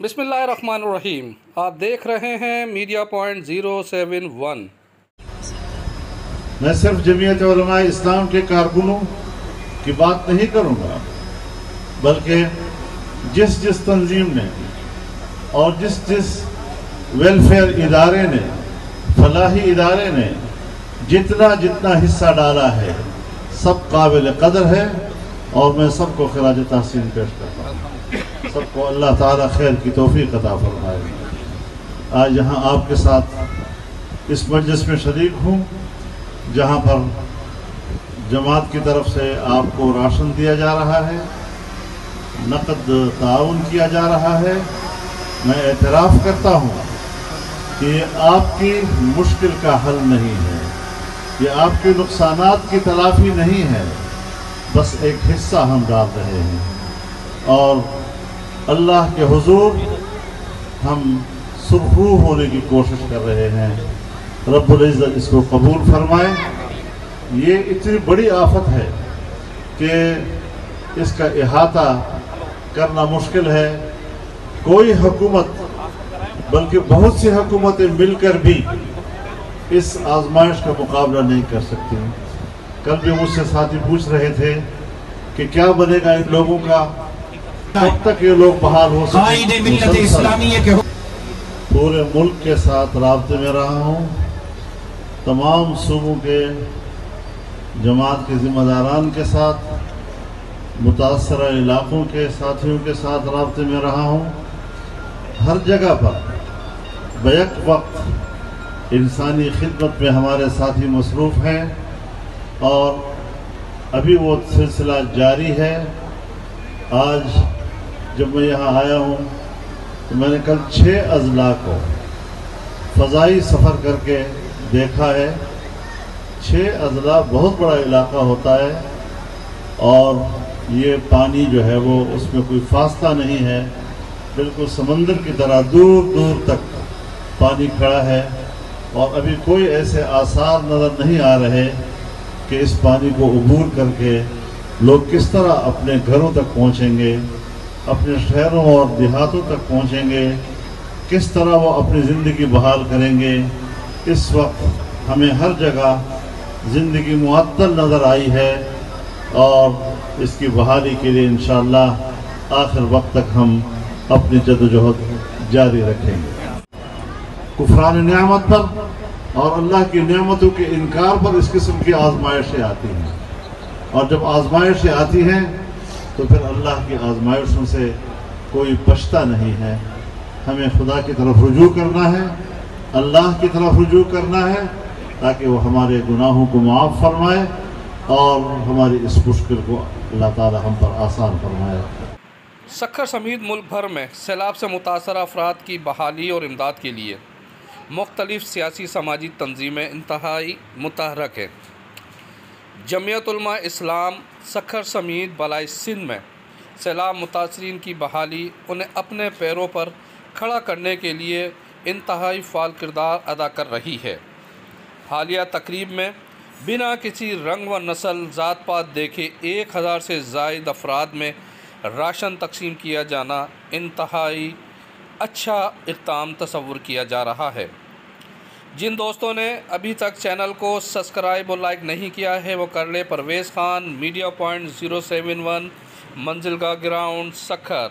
बिस्मिल्लाहिर्रहमानिर्रहीम। आप देख रहे हैं मीडिया पॉइंट 071। मैं सिर्फ जमीयत उलमा इस्लाम के कारकुनों की बात नहीं करूँगा, बल्कि जिस जिस तंजीम ने और जिस जिस वेलफेयर इदारे ने, फलाही इदारे ने जितना जितना हिस्सा डाला है, सब काबिल कदर है और मैं सबको खिराज तहसीन पेश करता हूँ। सबको अल्लाह ताला खैर की तौफीक अता फरमाए। आज यहाँ आपके साथ इस मजलिस में शरीक हूँ, जहाँ पर जमात की तरफ से आपको राशन दिया जा रहा है, नकद ताउन किया जा रहा है। मैं एतराफ़ करता हूँ कि ये आपकी मुश्किल का हल नहीं है, ये आपके नुकसानात की तलाफ़ी नहीं है, बस एक हिस्सा हम डाल रहे हैं और अल्लाह के हुजूर हम सुरखरू होने की कोशिश कर रहे हैं। रब्बुल इज़्ज़त इसको कबूल फरमाए। ये इतनी बड़ी आफत है कि इसका इहाता करना मुश्किल है। कोई हुकूमत, बल्कि बहुत सी हुकूमतें मिलकर भी इस आजमाइश का मुकाबला नहीं कर सकती। कल भी मुझसे साथी पूछ रहे थे कि क्या बनेगा इन लोगों का, कब तक ये लोग बहाल हो सके। पूरे मुल्क के साथ राब्ते में रहा हूँ, तमाम सूबों के जमात के ज़िम्मेदारान के साथ, मुतासरा इलाक़ों के साथियों के साथ राब्ते में रहा हूँ। हर जगह पर बैक वक्त इंसानी खिदमत में हमारे साथी मसरूफ़ हैं और अभी वो सिलसिला जारी है। आज जब मैं यहाँ आया हूँ तो मैंने कल 6 अज़ला को फ़ज़ाई सफ़र करके देखा है। 6 अज़ला बहुत बड़ा इलाका होता है और ये पानी जो है वो उसमें कोई फासला नहीं है, बिल्कुल समंदर की तरह दूर दूर तक पानी खड़ा है और अभी कोई ऐसे आसार नज़र नहीं आ रहे कि इस पानी को अबूर करके लोग किस तरह अपने घरों तक पहुँचेंगे, अपने शहरों और देहातों तक पहुँचेंगे, किस तरह वो अपनी ज़िंदगी बहाल करेंगे। इस वक्त हमें हर जगह ज़िंदगी मुअत्तल नज़र आई है और इसकी बहाली के लिए इंशाअल्लाह आखिर वक्त तक हम अपनी जद्दोजहद जारी रखेंगे। कुफरान नियामत पर और अल्लाह की नेमतों के इनकार पर इस किस्म की आजमाइशें आती हैं और जब आजमाइशें आती हैं तो फिर अल्लाह की आजमाइशों से कोई बचता नहीं है। हमें खुदा की तरफ रुजू करना है, अल्लाह की तरफ रुजू करना है ताकि वो हमारे गुनाहों को माफ़ फरमाए और हमारी इस मुश्किल को अल्लाह ताला हम पर आसान फरमाए। सक्खर समेत मुल्क भर में सैलाब से मुतासर अफराद की बहाली और इमदाद के लिए मुख्तलिफ सियासी समाजी तंजीमें इंतहाई मुतहरक हैं। जमीयत उलमा इस्लाम सक्खर समेत बलाई सिंध में सैलाब मुतासरीन की बहाली, उन्हें अपने पैरों पर खड़ा करने के लिए इंतहाई फ़ाल किरदार अदा कर रही है। हालिया तकरीब में बिना किसी रंग व नस्ल ज़ात पात देखे 1000 से ज़ायद अफराद में राशन तकसीम किया जाना इंतहाई अच्छा इक़दाम तस्वुर किया जा रहा है। जिन दोस्तों ने अभी तक चैनल को सब्सक्राइब और लाइक नहीं किया है वो कर ले। Parvez Khan, media point 071, Manzilgah ground, Sukkur.